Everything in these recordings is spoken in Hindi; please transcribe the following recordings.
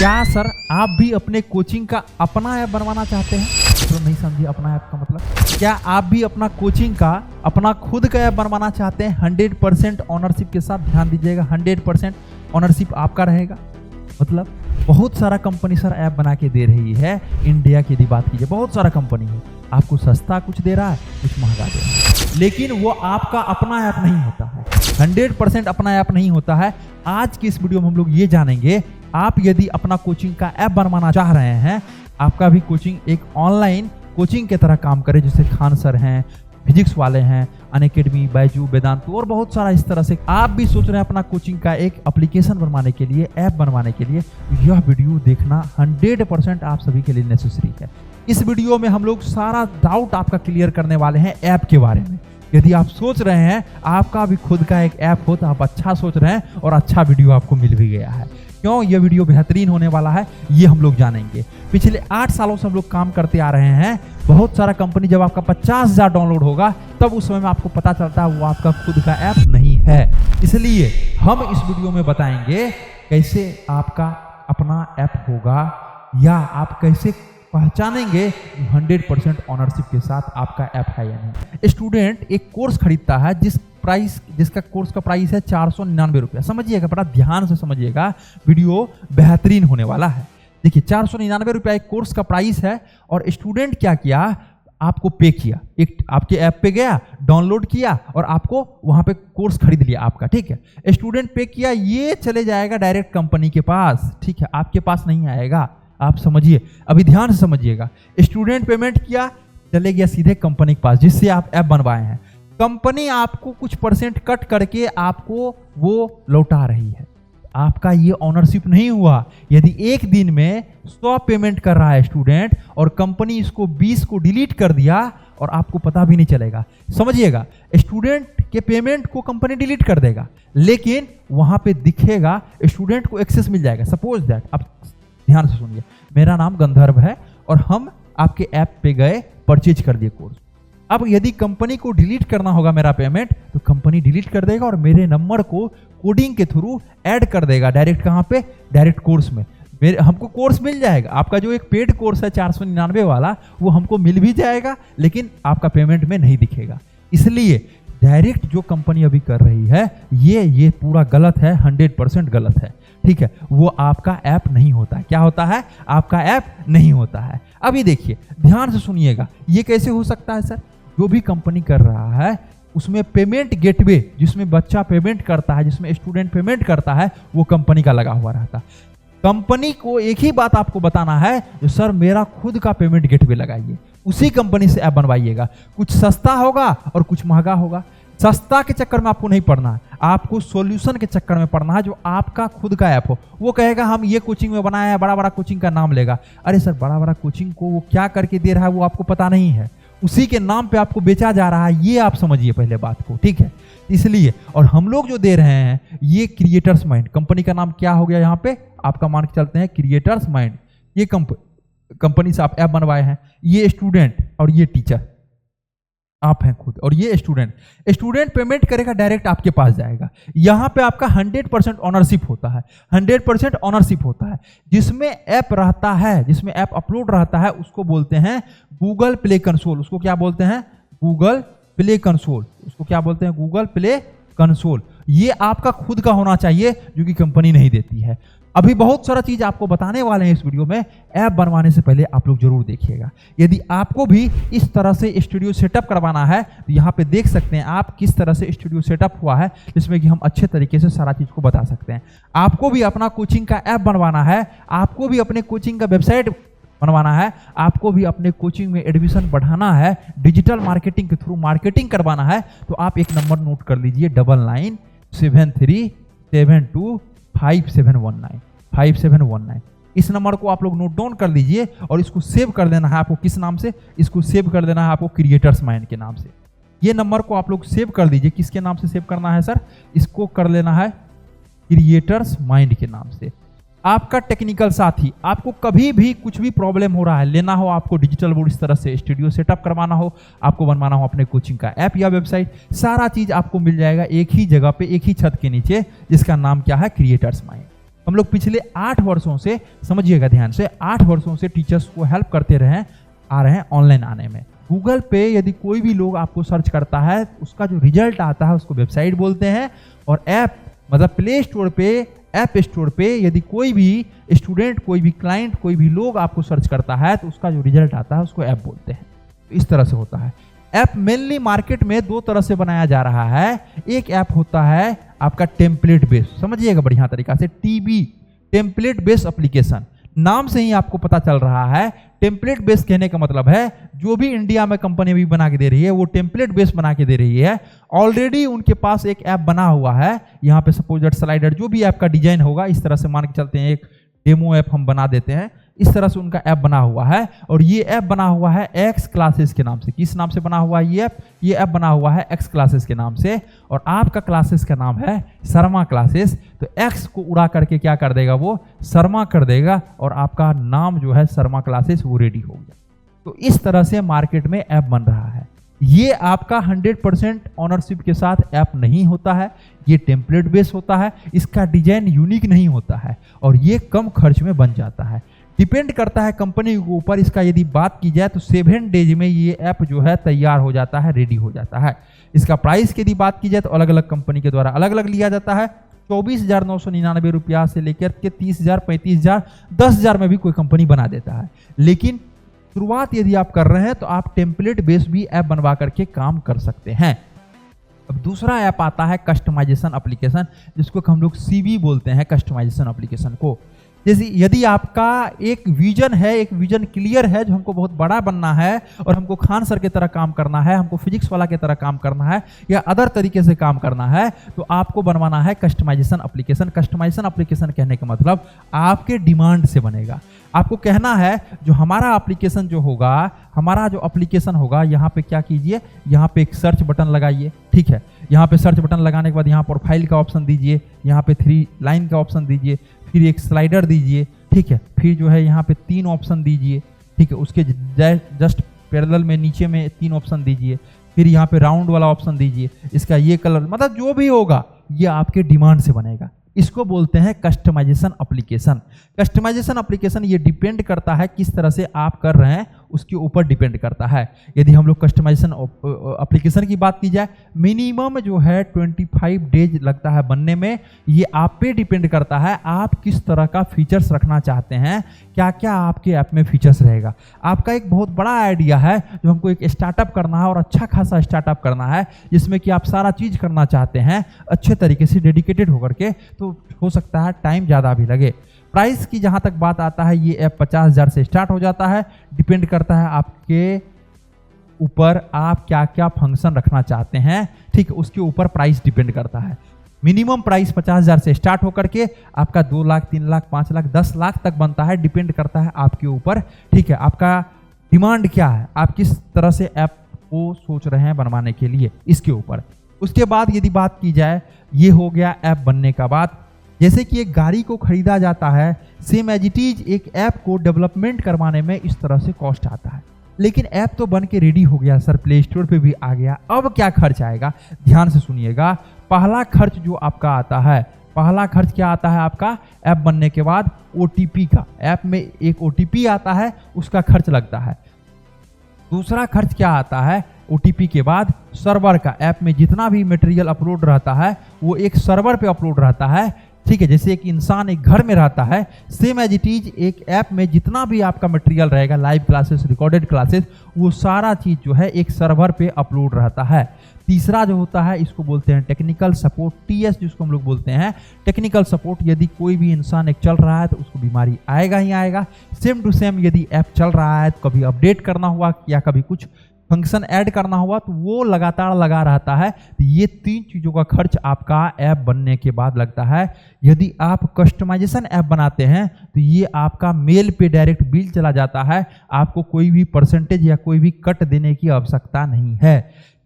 क्या सर आप भी अपने कोचिंग का अपना ऐप बनवाना चाहते हैं? तो नहीं समझिए अपना ऐप का मतलब। क्या आप भी अपना कोचिंग का अपना खुद का ऐप बनवाना चाहते हैं 100% ऑनरशिप के साथ? ध्यान दीजिएगा, 100% ऑनरशिप आपका रहेगा। मतलब बहुत सारा कंपनी सर ऐप बना के दे रही है। इंडिया की यदि बात कीजिए, बहुत सारा कंपनी है, आपको सस्ता कुछ दे रहा है, कुछ महंगा दे रहा है, लेकिन वो आपका अपना ऐप नहीं होता है। 100% अपना ऐप नहीं होता है। आज की इस वीडियो में हम लोग ये जानेंगे, आप यदि अपना कोचिंग का ऐप बनवाना चाह रहे हैं, आपका भी कोचिंग एक ऑनलाइन कोचिंग की तरह काम करे, जैसे खान सर हैं, फिजिक्स वाले हैं, अनअकैडमी, बैजू, वेदांतु और बहुत सारा इस तरह से आप भी सोच रहे हैं अपना कोचिंग का एक एप्लीकेशन बनवाने के लिए, ऐप बनवाने के लिए, यह वीडियो देखना 100% आप सभी के लिए नेसेसरी है। इस वीडियो में हम लोग सारा डाउट आपका क्लियर करने वाले हैं ऐप के बारे में। यदि आप सोच रहे हैं आपका भी खुद का एक ऐप हो तो आप अच्छा सोच रहे हैं और अच्छा वीडियो आपको मिल भी गया है। क्यों यह वीडियो बेहतरीन होने वाला है, ये हम लोग जानेंगे। पिछले 8 सालों से हम लोग काम करते आ रहे हैं। बहुत सारा कंपनी जब आपका 50,000 डाउनलोड होगा तब उस समय में आपको पता चलता है वो आपका खुद का ऐप नहीं है। इसलिए हम इस वीडियो में बताएंगे कैसे आपका अपना ऐप होगा, या आप कैसे पहचानेंगे 100% ऑनरशिप के साथ आपका ऐप है या नहीं। स्टूडेंट एक कोर्स खरीदता है जिसका कोर्स का प्राइस है 499 रुपया। समझिएगा, बड़ा ध्यान से समझिएगा, वीडियो बेहतरीन होने वाला है। देखिए 499 रुपया एक कोर्स का प्राइस है, और स्टूडेंट क्या किया, आपको पे किया, एक आपके ऐप पे गया, डाउनलोड किया और आपको वहां पे कोर्स खरीद लिया आपका। ठीक है, स्टूडेंट पे किया, ये चले जाएगा डायरेक्ट कंपनी के पास। ठीक है, आपके पास नहीं आएगा। आप समझिए, अभी ध्यान से समझिएगा। स्टूडेंट पेमेंट किया, चले गया सीधे कंपनी के पास जिससे आप ऐप बनवाए हैं। कंपनी आपको कुछ परसेंट कट करके आपको वो लौटा रही है। आपका ये ऑनरशिप नहीं हुआ। यदि एक दिन में 100 पेमेंट कर रहा है स्टूडेंट और कंपनी इसको 20 को डिलीट कर दिया और आपको पता भी नहीं चलेगा। समझिएगा, स्टूडेंट के पेमेंट को कंपनी डिलीट कर देगा, लेकिन वहां पे दिखेगा, स्टूडेंट को एक्सेस मिल जाएगा। सपोज दैट, अब ध्यान से सुनिए, मेरा नाम गंधर्व है और हम आपके ऐप पे गए, परचेज कर दिए कोर्स। अब यदि कंपनी को डिलीट करना होगा मेरा पेमेंट, तो कंपनी डिलीट कर देगा और मेरे नंबर को कोडिंग के थ्रू ऐड कर देगा डायरेक्ट। कहाँ पे? डायरेक्ट कोर्स में। हमको कोर्स मिल जाएगा। आपका जो एक पेड कोर्स है 499 वाला, वो हमको मिल भी जाएगा, लेकिन आपका पेमेंट में नहीं दिखेगा। इसलिए डायरेक्ट जो कंपनी अभी कर रही है ये पूरा गलत है, 100% गलत है। ठीक है, वो आपका ऐप नहीं होता है। क्या होता है? आपका ऐप नहीं होता है। अभी देखिए, ध्यान से सुनिएगा, ये कैसे हो सकता है सर? जो भी कंपनी कर रहा है उसमें पेमेंट गेटवे, जिसमें बच्चा पेमेंट करता है, जिसमें स्टूडेंट पेमेंट करता है, वो कंपनी का लगा हुआ रहता है। कंपनी को एक ही बात आपको बताना है, जो सर मेरा खुद का पेमेंट गेटवे लगाइए, उसी कंपनी से ऐप बनवाइएगा। कुछ सस्ता होगा और कुछ महंगा होगा। सस्ता के चक्कर में आपको नहीं पढ़ना है, आपको सॉल्यूशन के चक्कर में पढ़ना है, जो आपका खुद का ऐप हो। वो कहेगा हम ये कोचिंग में बनाया है, बड़ा बड़ा कोचिंग का नाम लेगा। अरे सर, बड़ा बड़ा कोचिंग को वो क्या करके दे रहा है वो आपको पता नहीं है, उसी के नाम पे आपको बेचा जा रहा है। ये आप समझिए पहले बात को। ठीक है, इसलिए और हम लोग जो दे रहे हैं ये क्रिएटर्स माइंड, कंपनी का नाम क्या हो गया यहाँ पे आपका, मान के चलते हैं क्रिएटर्स माइंड। ये कंपनी से आप ऐप बनवाए हैं। ये स्टूडेंट और ये टीचर आप हैं खुद, और ये स्टूडेंट पेमेंट करेगा, डायरेक्ट आपके पास जाएगा। यहाँ पे आपका 100% ऑनरशिप होता है। 100% ऑनरशिप होता है। जिसमें ऐप रहता है, जिसमें ऐप अपलोड रहता है, उसको बोलते हैं गूगल प्ले कंसोल। उसको क्या बोलते हैं? Google play console. उसको क्या बोलते हैं? Google play console. ये आपका खुद का होना चाहिए, जो कि कंपनी नहीं देती है। अभी बहुत सारा चीज आपको बताने वाले हैं इस वीडियो में। ऐप बनवाने से पहले आप लोग जरूर देखिएगा। यदि आपको भी इस तरह से स्टूडियो सेटअप करवाना है तो यहाँ पे देख सकते हैं आप किस तरह से स्टूडियो सेटअप हुआ है, जिसमें कि हम अच्छे तरीके से सारा चीज को बता सकते हैं। आपको भी अपना कोचिंग का ऐप बनवाना है, आपको भी अपने कोचिंग का वेबसाइट बनवाना है, आपको भी अपने कोचिंग में एडमिशन बढ़ाना है, डिजिटल मार्केटिंग के थ्रू मार्केटिंग करवाना है, तो आप एक नंबर नोट कर लीजिए, 9973725719। इस नंबर को आप लोग नोट डाउन कर लीजिए और इसको सेव कर देना है आपको। किस नाम से? इसको सेव कर देना है आपको क्रिएटर्स माइंड के नाम से। ये नंबर को आप लोग सेव कर दीजिए। किसके नाम से सेव करना है सर? इसको कर लेना है क्रिएटर्स माइंड के नाम से। आपका टेक्निकल साथी, आपको कभी भी कुछ भी प्रॉब्लम हो रहा है, लेना हो आपको डिजिटल बोर्ड, इस तरह से स्टूडियो सेटअप करवाना हो, आपको बनवाना हो अपने कोचिंग का ऐप या वेबसाइट, सारा चीज आपको मिल जाएगा एक ही जगह पे, एक ही छत के नीचे, जिसका नाम क्या है? Creators mind. हम लोग पिछले 8 वर्षों से, समझिएगा ध्यान से, 8 वर्षों से टीचर्स को हेल्प करते आ रहे हैं ऑनलाइन आने में। गूगल पे यदि कोई भी लोग आपको सर्च करता है, उसका जो रिजल्ट आता है उसको वेबसाइट बोलते हैं, और ऐप मतलब प्ले स्टोर पे, ऐप स्टोर पे यदि कोई भी स्टूडेंट, कोई भी क्लाइंट, कोई भी लोग आपको सर्च करता है तो उसका जो रिजल्ट आता है उसको ऐप बोलते हैं। तो इस तरह से होता है। ऐप मेनली मार्केट में 2 तरह से बनाया जा रहा है। एक ऐप होता है आपका टेम्पलेट बेस, समझिएगा बढ़िया तरीका से, टीबी, टेम्पलेट बेस एप्लीकेशन। नाम से ही आपको पता चल रहा है, टेम्पलेट बेस कहने का मतलब है जो भी इंडिया में कंपनी भी बना के दे रही है वो टेम्पलेट बेस बना के दे रही है। ऑलरेडी उनके पास एक ऐप बना हुआ है, यहाँ पे सपोज दैट स्लाइडर, जो भी ऐप का डिजाइन होगा इस तरह से मान के चलते हैं, एक डेमो ऐप हम बना देते हैं, इस तरह से उनका ऐप बना हुआ है। और ये ऐप बना हुआ है एक्स क्लासेस के नाम से। किस नाम से बना हुआ है ये ऐप? ये ऐप बना हुआ है एक्स क्लासेस के नाम से, और आपका क्लासेस का नाम है शर्मा क्लासेस। तो एक्स को उड़ा करके क्या कर देगा, वो शर्मा कर देगा, और आपका नाम जो है शर्मा क्लासेस वो रेडी हो गया। तो इस तरह से मार्केट में ऐप बन रहा है। ये आपका 100% ऑनरशिप के साथ ऐप नहीं होता है, ये टेम्पलेट बेस होता है, इसका डिजाइन यूनिक नहीं होता है, और ये कम खर्च में बन जाता है। डिपेंड करता है कंपनी के ऊपर। इसका यदि बात की जाए तो 7 डेज में ये ऐप जो है तैयार हो जाता है, रेडी हो जाता है। इसका प्राइस की यदि बात की जाए तो अलग अलग कंपनी के द्वारा अलग अलग लिया जाता है। 24,999 रुपया से लेकर के 30,000, 35,000, 10,000 में भी कोई कंपनी बना देता है। लेकिन शुरुआत यदि आप कर रहे हैं तो आप टेम्पलेट बेस भी ऐप बनवा करके काम कर सकते हैं। अब दूसरा ऐप आता है कस्टमाइजेशन एप्लीकेशन, जिसको हम लोग सीवी बोलते हैं, कस्टमाइजेशन एप्लीकेशन को। जैसे यदि आपका एक विजन है, एक विजन क्लियर है, जो हमको बहुत बड़ा बनना है और हमको खान सर की तरह काम करना है, हमको फिजिक्स वाला की तरह काम करना है, या अदर तरीके से काम करना है, तो आपको बनवाना है कस्टमाइजेशन एप्लीकेशन। कस्टमाइजेशन एप्लीकेशन कहने का मतलब आपके डिमांड से बनेगा। आपको कहना है जो हमारा एप्लीकेशन जो होगा, हमारा जो एप्लीकेशन होगा, यहाँ पे क्या कीजिए, यहाँ पे एक सर्च बटन लगाइए, ठीक है। यहाँ पे सर्च बटन लगाने के बाद यहाँ प्रोफाइल का ऑप्शन दीजिए, यहाँ पे 3 लाइन का ऑप्शन दीजिए, फिर एक स्लाइडर दीजिए, ठीक है। फिर जो है यहाँ पे 3 ऑप्शन दीजिए, ठीक है। उसके जस्ट पैरेलल में नीचे में 3 ऑप्शन दीजिए, फिर यहाँ पे राउंड वाला ऑप्शन दीजिए, इसका ये कलर, मतलब जो भी होगा ये आपके डिमांड से बनेगा। इसको बोलते हैं कस्टमाइजेशन एप्लीकेशन। कस्टमाइजेशन एप्लीकेशन ये डिपेंड करता है किस तरह से आप कर रहे हैं, उसके ऊपर डिपेंड करता है। यदि हम लोग कस्टमाइजेशन एप्लीकेशन की बात की जाए, मिनिमम जो है 25 डेज लगता है बनने में। ये आप पे डिपेंड करता है आप किस तरह का फीचर्स रखना चाहते हैं, क्या क्या आपके ऐप में फीचर्स रहेगा। आपका एक बहुत बड़ा आइडिया है जो हमको एक स्टार्टअप करना है, और अच्छा खासा स्टार्टअप करना है, जिसमें कि आप सारा चीज़ करना चाहते हैं अच्छे तरीके से डेडिकेटेड होकर के, तो हो सकता है टाइम ज़्यादा भी लगे। प्राइस की जहाँ तक बात आता है, ये ऐप 50,000 से स्टार्ट हो जाता है। डिपेंड करता है आपके ऊपर आप क्या क्या फंक्शन रखना चाहते हैं, ठीक है, उसके ऊपर प्राइस डिपेंड करता है। मिनिमम प्राइस 50,000 से स्टार्ट होकर के आपका 2 लाख, 3 लाख, 5 लाख, 10 लाख तक बनता है। डिपेंड करता है आपके ऊपर, ठीक है। आपका डिमांड क्या है, आप किस तरह से ऐप को सोच रहे हैं बनवाने के लिए, इसके ऊपर। उसके बाद यदि बात की जाए, ये हो गया ऐप बनने का बाद। जैसे कि एक गाड़ी को खरीदा जाता है, सेम एज इट इज एक ऐप को डेवलपमेंट करवाने में इस तरह से कॉस्ट आता है। लेकिन ऐप तो बन के रेडी हो गया सर, प्ले स्टोर पे भी आ गया, अब क्या खर्च आएगा, ध्यान से सुनिएगा। पहला खर्च जो आपका आता है, पहला खर्च क्या आता है आपका, ऐप बनने के बाद OTP का, ऐप में एक OTP आता है, उसका खर्च लगता है। दूसरा खर्च क्या आता है, OTP के बाद सर्वर का, ऐप में जितना भी मटेरियल अपलोड रहता है वो एक सर्वर पे अपलोड रहता है, ठीक है। जैसे एक इंसान एक घर में रहता है, सेम एज इट इज एक ऐप में जितना भी आपका मटेरियल रहेगा, लाइव क्लासेस, रिकॉर्डेड क्लासेस, वो सारा चीज जो है एक सर्वर पे अपलोड रहता है। तीसरा जो होता है, इसको बोलते हैं टेक्निकल सपोर्ट, TS जिसको हम लोग बोलते हैं टेक्निकल सपोर्ट। यदि कोई भी इंसान एक चल रहा है तो उसको बीमारी आएगा ही आएगा। सेम टू सेम यदि ऐप चल रहा है तो कभी अपडेट करना हुआ या कभी कुछ फंक्शन ऐड करना हुआ तो वो लगातार लगा रहता है। तो ये 3 चीज़ों का खर्च आपका ऐप बनने के बाद लगता है। यदि आप कस्टमाइजेशन ऐप बनाते हैं तो ये आपका मेल पे डायरेक्ट बिल चला जाता है, आपको कोई भी परसेंटेज या कोई भी कट देने की आवश्यकता नहीं है।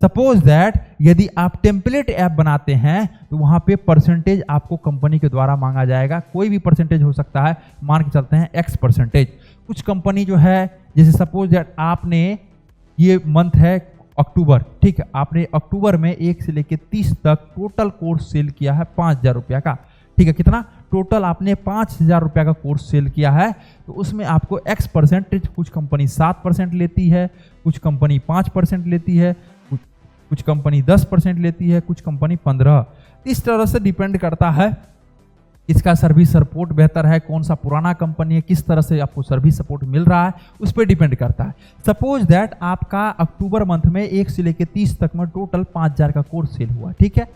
सपोज दैट यदि आप टेम्पलेट ऐप बनाते हैं तो वहाँ पे परसेंटेज आपको कंपनी के द्वारा मांगा जाएगा। कोई भी परसेंटेज हो सकता है, मान के चलते हैं X%। कुछ कंपनी जो है, जैसे सपोज दैट आपने ये मंथ है अक्टूबर, ठीक है, आपने अक्टूबर में 1 से लेकर 30 तक टोटल कोर्स सेल किया है 5,000 रुपया का, ठीक है। कितना टोटल आपने 5,000 रुपये का कोर्स सेल किया है तो उसमें आपको X परसेंटेज, कुछ कंपनी 7% लेती है, कुछ कंपनी 5% लेती है, कुछ कंपनी 10% लेती है, कुछ कंपनी 15%। इस तरह से डिपेंड करता है किसका सर्विस सपोर्ट बेहतर है, कौन सा पुराना कंपनी है, किस तरह से आपको सर्विस सपोर्ट मिल रहा है, उस पर डिपेंड करता है। सपोज दैट आपका अक्टूबर मंथ में 1 से लेकर 30 तक में टोटल 5,000 का कोर्स सेल हुआ, ठीक है।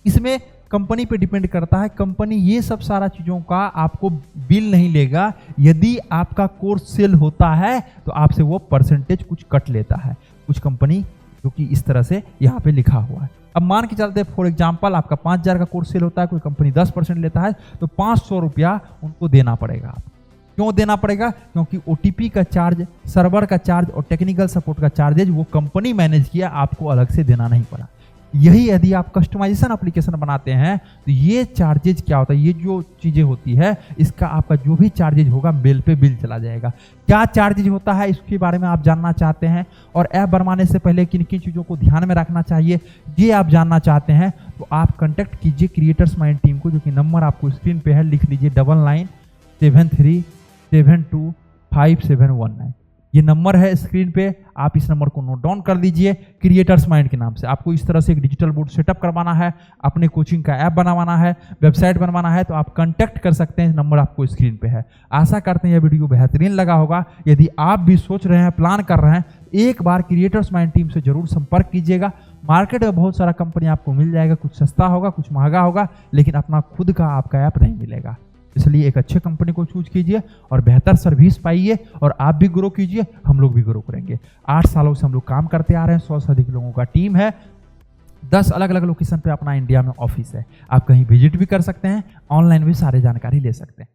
इसमें कंपनी पे डिपेंड करता है, कंपनी ये सब सारा चीज़ों का आपको बिल नहीं लेगा। यदि आपका कोर्स सेल होता है तो आपसे वो परसेंटेज कुछ कट लेता है, कुछ कंपनी, जो कि इस तरह से यहाँ पे लिखा हुआ है। अब मान के चलते फॉर एग्जांपल आपका 5,000 का कोर्स सेल होता है, कोई कंपनी 10% लेता है तो 500 रुपया उनको देना पड़ेगा। क्यों देना पड़ेगा? क्योंकि OTP का चार्ज, सर्वर का चार्ज और टेक्निकल सपोर्ट का चार्जेज वो कंपनी मैनेज किया, आपको अलग से देना नहीं पड़ा। यही यदि आप कस्टमाइजेशन एप्लीकेशन बनाते हैं तो ये चार्जेज क्या होता है, ये जो चीज़ें होती है इसका आपका जो भी चार्जेज होगा मेल पे बिल चला जाएगा। क्या चार्जेज होता है इसके बारे में आप जानना चाहते हैं और ऐप बनवाने से पहले किन किन चीज़ों को ध्यान में रखना चाहिए ये आप जानना चाहते हैं तो आप कॉन्टैक्ट कीजिए क्रिएटर्स माइंड टीम को, जो कि नंबर आपको स्क्रीन पे है, लिख लीजिए 9973725719। ये नंबर है स्क्रीन पे, आप इस नंबर को नोट डाउन कर लीजिए। क्रिएटर्स माइंड के नाम से आपको इस तरह से एक डिजिटल बोर्ड सेटअप करवाना है, अपने कोचिंग का ऐप बनवाना है, वेबसाइट बनवाना है तो आप कांटेक्ट कर सकते हैं, नंबर आपको स्क्रीन पे है। आशा करते हैं यह वीडियो बेहतरीन लगा होगा। यदि आप भी सोच रहे हैं, प्लान कर रहे हैं, एक बार क्रिएटर्स माइंड टीम से जरूर संपर्क कीजिएगा। मार्केट में बहुत सारा कंपनी आपको मिल जाएगा, कुछ सस्ता होगा, कुछ महंगा होगा, लेकिन अपना खुद का आपका ऐप नहीं मिलेगा। इसलिए एक अच्छे कंपनी को चूज कीजिए और बेहतर सर्विस पाइए और आप भी ग्रो कीजिए, हम लोग भी ग्रो करेंगे। 8 सालों से हम लोग काम करते आ रहे हैं, 100 से अधिक लोगों का टीम है, 10 अलग अलग लोकेशन पे अपना इंडिया में ऑफिस है। आप कहीं विजिट भी कर सकते हैं, ऑनलाइन भी सारी जानकारी ले सकते हैं।